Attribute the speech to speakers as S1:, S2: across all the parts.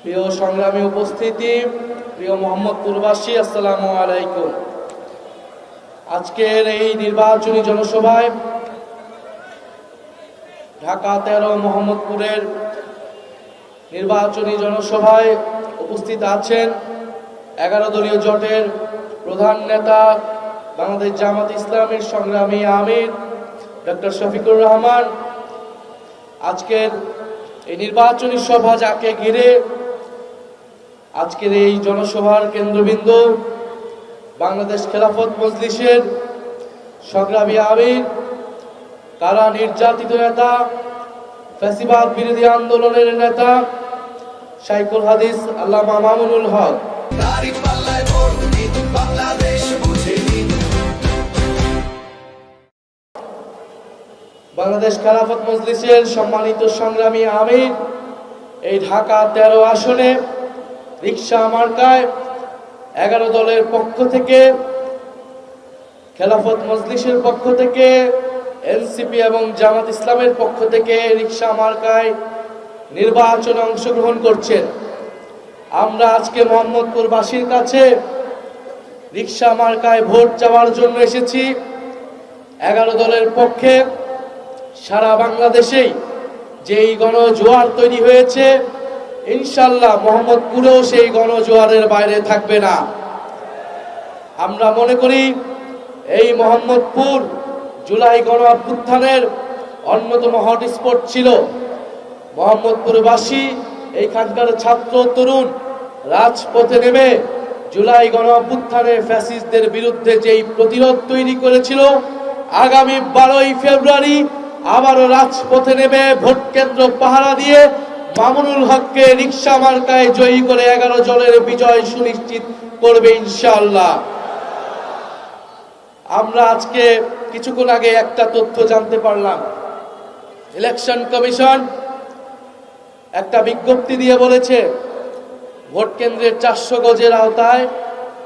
S1: প্রিয় সংগ্রামী উপস্থিতি, প্রিয় মোহাম্মদপুরবাসী, আসসালামু আলাইকুম। আজকের এই নির্বাচনী জনসভায় ঢাকা 13 মোহাম্মদপুরের নির্বাচনী জনসভায় উপস্থিত আছেন 11 দলীয় জোটের প্রধান নেতা, বাংলাদেশ জামাত ইসলামের সংগ্রামী আমির ডক্টর শফিকুর রহমান। আজকের এই নির্বাচনী সভা যাকে ঘিরে আজকের এই জনসভার কেন্দ্রবিন্দু বাংলাদেশ খেলাফত মজলিসের সংগ্রামী আমির, কারা নির্যাতিত নেতা, ফ্যাসিবাদ বিরোধী আন্দোলনের নেতা শাইখুল হাদিস আল্লামা মামুনুল হক। বাংলাদেশ খেলাফত মজলিসের সম্মানিত সংগ্রামী আমির এই ঢাকা 13 আসনে রিকশা মার্কায় 11 দলের পক্ষ থেকে, খেলাফত মজলিসের পক্ষ থেকে, এনসিপি এবং জামাত ইসলামের পক্ষ থেকে রিকশা মার্কায় নির্বাচনে অংশগ্রহণ করছেন। আমরা আজকে মোহাম্মদপুরবাসীর কাছে রিকশা মার্কায় ভোট চাওয়ার জন্য এসেছি। 11 দলের পক্ষে সারা বাংলাদেশেই যেই গণজোয়ার তৈরি হয়েছে, ইনশাল্লাহ মোহাম্মদপুরেও সেই গণজোয়ারের বাইরে থাকবে না। আমরা মনে করি এই মোহাম্মদপুর জুলাই গণ অভ্যুত্থানের অন্যতম হটস্পট ছিল। মোহাম্মদপুরবাসী, এইখানকার ছাত্র তরুণ রাজপথে নেমে জুলাই গণ অভ্যুত্থানে ফ্যাসিস্টদের বিরুদ্ধে যেই প্রতিরোধ তৈরি করেছিল, আগামী 12ই ফেব্রুয়ারি আবারও রাজপথে নেমে ভোট কেন্দ্র পাহারা দিয়ে মামুনুল হককে রিকশা মার্কায় জয়ী করে 11 দলের বিজয় সুনিশ্চিত করবে ইনশাআল্লাহ। আমরা আজকে কিছুক্ষণ আগে একটা তথ্য জানতে পারলাম, ইলেকশন কমিশন একটা বিজ্ঞপ্তি দিয়ে বলেছে ভোট কেন্দ্রের 400 গজের আওতায়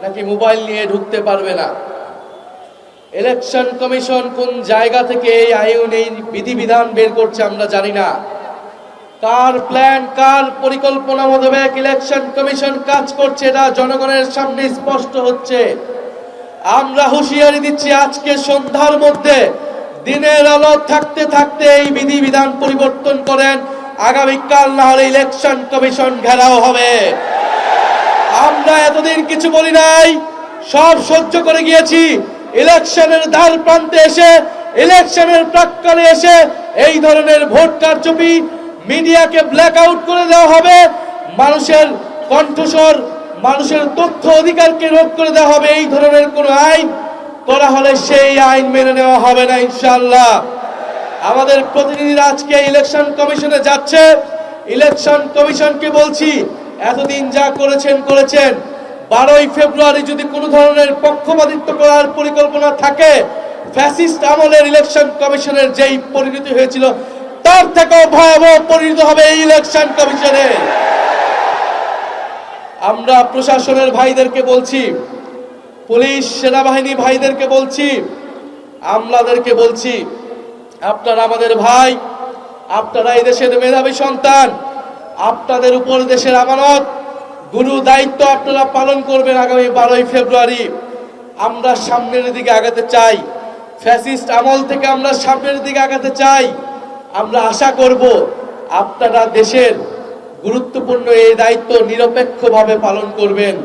S1: নাকি মোবাইল নিয়ে ঢুকতে পারবে না। ইলেকশন কমিশন কোন জায়গা থেকে এই আইন, এই বিধিবিধান বের করছে আমরা জানি না। কার প্ল্যান, কার পরিকল্পনা মোতাবেক ইলেকশন কমিশন কাজ করছে এটা জনগণের সামনে স্পষ্ট হচ্ছে। আমরা হুঁশিয়ারি দিচ্ছি, আজকে সন্ধ্যার মধ্যে দিনের আলো থাকতে থাকতে এই বিধিবিধান পরিবর্তন করেন, আগামীকাল না হলে ইলেকশন কমিশন ঘেরাও হবে। আমরা এতদিন কিছু বলি নাই, সব সহ্য করে গিয়েছি। ইলেকশনের দ্বার প্রান্তে এসে, ইলেকশনের প্রাক্কালে এসে এই ধরনের ভোট কারচুপি, মিডিয়াকে ব্ল্যাক আউট করে দেওয়া হবে, মানুষের কণ্ঠস্বর, মানুষের তথ্য অধিকারকে রোধ করে দেওয়া হবে, এই ধরনের কোনো আইন করা হলে সেই আইন মেনে নেওয়া হবে না ইনশাআল্লাহ। আমাদের প্রতিনিধিরা আজকে ইলেকশন কমিশনে যাচ্ছে। ইলেকশন কমিশনকে বলছি, এতদিন যা করেছেন, 12ই ফেব্রুয়ারি যদি কোনো ধরনের পক্ষপাতিত্ব করার পরিকল্পনা থাকে, ফ্যাসিস্ট আমলের ইলেকশন কমিশনের যেই পরিণতি হয়েছিল তার থেকেও ভয়াবহ পরিণত হবে এই ইলেকশন কমিশনে। আমরা প্রশাসনের ভাইদেরকে বলছি, পুলিশ সেনাবাহিনী ভাইদেরকে বলছি, আমলাদেরকে বলছি, আপনারা আমাদের ভাই, আপনারা এই দেশের মেধাবী সন্তান, আপনাদের উপর দেশের আমানত, গুরু দায়িত্ব আপনারা পালন করবেন। আগামী 12ই ফেব্রুয়ারি আমরা সামনের দিকে আগাতে চাই, ফ্যাসিস্ট আমল থেকে আমরা সামনের দিকে আগাতে চাই। আমরা আশা করব আপনারা দেশের গুরুত্বপূর্ণ এই দায়িত্ব নিরপেক্ষভাবে পালন করবেন,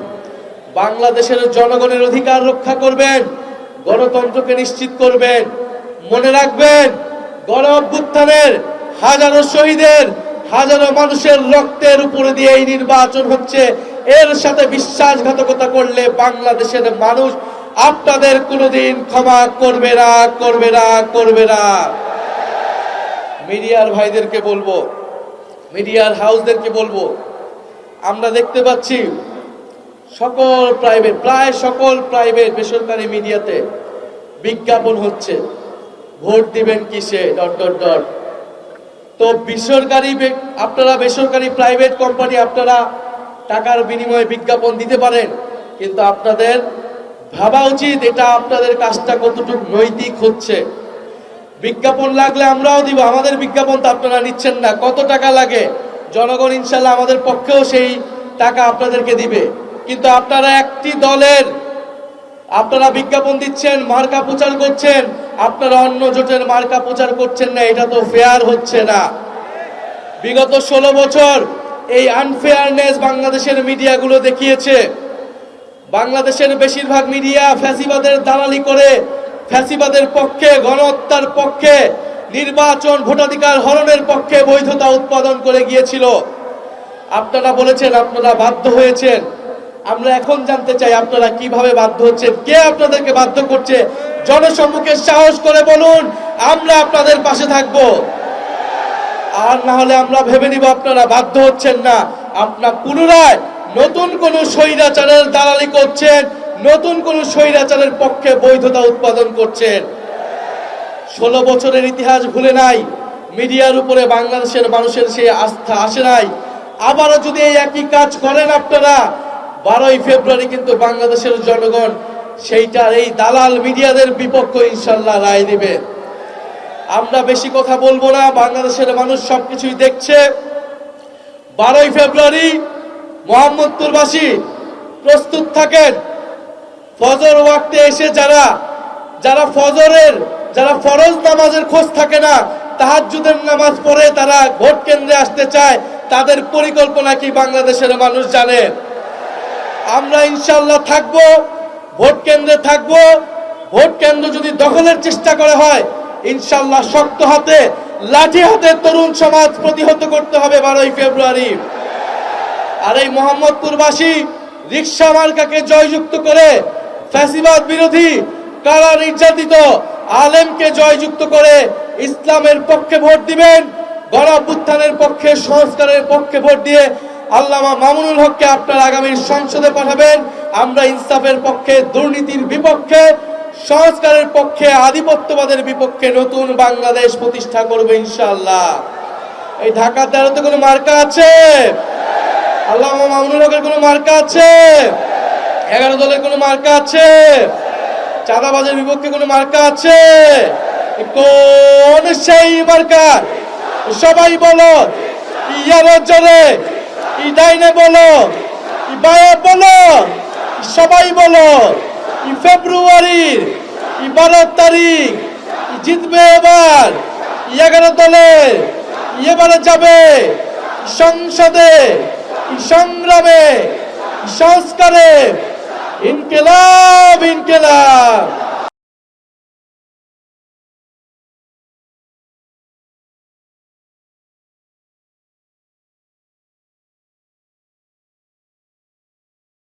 S1: বাংলাদেশের জনগণের অধিকার রক্ষা করবেন, গণতন্ত্রকে নিশ্চিত করবেন। মনে রাখবেন, গণ অভ্যুত্থানের হাজারো শহীদের, হাজারো মানুষের রক্তের উপরে দিয়ে এই নির্বাচন হচ্ছে। এর সাথে বিশ্বাসঘাতকতা করলে বাংলাদেশের মানুষ আপনাদের কোনোদিন ক্ষমা করবে না, করবে না, করবে না। মিডিয়ার ভাইদেরকে বলবো, মিডিয়ার হাউসদেরকে বলবো, আমরা দেখতে পাচ্ছি সকল প্রাইভেট, প্রায় সকল প্রাইভেট বেসরকারি মিডিয়াতে বিজ্ঞাপন হচ্ছে ভোট দিবেন কিসে ... তো আপনারা বেসরকারি প্রাইভেট কোম্পানি, আপনারা টাকার বিনিময়ে বিজ্ঞাপন দিতে পারেন, কিন্তু আপনাদের ভাবা উচিত এটা আপনাদের কাজটা কতটুকু নৈতিক হচ্ছে। বিজ্ঞাপন লাগলে আমরাও দিব, আমাদের বিজ্ঞাপন তো আপনারা নিচ্ছেন না। কত টাকা লাগে জনগণ ইনশাল্লাহ আমাদের পক্ষেও সেই টাকা আপনাদেরকে দিবে। কিন্তু আপনারা একটি দলের আপনারা বিজ্ঞাপন দিচ্ছেন, মার্কা প্রচার করছেন, আপনারা অন্য জোটের মার্কা প্রচার করছেন না, এটা তো ফেয়ার হচ্ছে না। বিগত 16 বছর এই আনফেয়ারনেস বাংলাদেশের মিডিয়াগুলো দেখিয়েছে। বাংলাদেশের বেশিরভাগ মিডিয়া ফ্যাসিবাদের দালালি করে ফ্যাসিবাদের পক্ষে, গণহত্যার পক্ষে, নির্বাচন ভোটাধিকার হরণের পক্ষে বৈধতা উৎপাদন করে গিয়েছিল। আপনারা বলেছেন আপনারা বাধ্য হয়েছেন। আমরা এখন জানতে চাই আপনারা কিভাবে বাধ্য হচ্ছেন, কে আপনাদেরকে বাধ্য করছে? জনসম্মুখে সাহস করে বলুন, আমরা আপনাদের পাশে থাকব। আর না হলে আমরা ভেবে নিব আপনারা বাধ্য হচ্ছেন না, আপনারা পুনরায় নতুন কোন স্বৈরাচারের দালালি করছেন, নতুন কোন স্বৈরাচারের পক্ষে বৈধতা উৎপাদন করছেন। 16 বছরের ইতিহাস ভুলে নাই, মিডিয়ার উপরে বাংলাদেশের মানুষের সেই আস্থা আসে নাই। আবারও যদি এই একই কাজ করেন আপনারা, 12ই ফেব্রুয়ারি কিন্তু বাংলাদেশের জনগণ সেইটার এই দালাল মিডিয়াদের বিপক্ষে ইনশাল্লাহ রায় দিবে। আমরা বেশি কথা বলবো না, বাংলাদেশের মানুষ সবকিছুই দেখছে। 12ই ফেব্রুয়ারি মোহাম্মদপুরবাসী প্রস্তুত থাকেন। ফজর ওয়াক্তে এসে যারা ফরজ নামাজের খোঁজ থাকে না, তাহাজ্জুদের নামাজ পড়ে তারা ভোট কেন্দ্রে আসতে চায়, তাদের পরিকল্পনা কি বাংলাদেশের মানুষ জানে। আমরা ইনশাল্লাহ থাকবো, ভোট কেন্দ্রে থাকবো। ভোট কেন্দ্র যদি দখলের চেষ্টা করা হয়, ইনশাল্লাহ শক্ত হাতে, লাঠি হাতে তরুণ সমাজ প্রতিহত করতে হবে 12ই ফেব্রুয়ারি। আর এই মোহাম্মদপুরবাসী রিকশা মার্কাকে জয়যুক্ত করে ফ্যাসিবাদ বিরোধী, কারা নির্যাতিত আলেমকে জয়যুক্ত করে ইসলামের পক্ষে ভোট দিবেন, গণ অভ্যুত্থানের পক্ষে, সংস্কারের পক্ষে ভোট দিয়ে আল্লামা মামুনুল হককে আপনার আগামীর সংসদে পাঠাবেন। আমরা ইনসাফের পক্ষে, দুর্নীতির বিপক্ষে, সংস্কারের পক্ষে, আধিপত্যবাদের বিপক্ষে নতুন বাংলাদেশ প্রতিষ্ঠা করবে ইনশাআল্লাহ। এই ঢাকার 13তে কোনো মার্কা আছে? আল্লামা মামুনুল হকের কোনো মার্কা আছে? 11 দলের কোনো মার্কা আছে? চাঁদাবাজের বিপক্ষে কোনো মার্কা আছে? কোন সেই মার্কা? সবাই বলো, ইয়ার জোরে, ই ডাইনে বলো, ই বায়ে বলো, সবাই বলো, ই ফেব্রুয়ারির, ই 12 তারিখ জিতবে এবার 11 দলের, এবারে যাবে সংসদে, সংগ্রামে, সংস্কারে। ইনকিলাব, ইনকিলাব।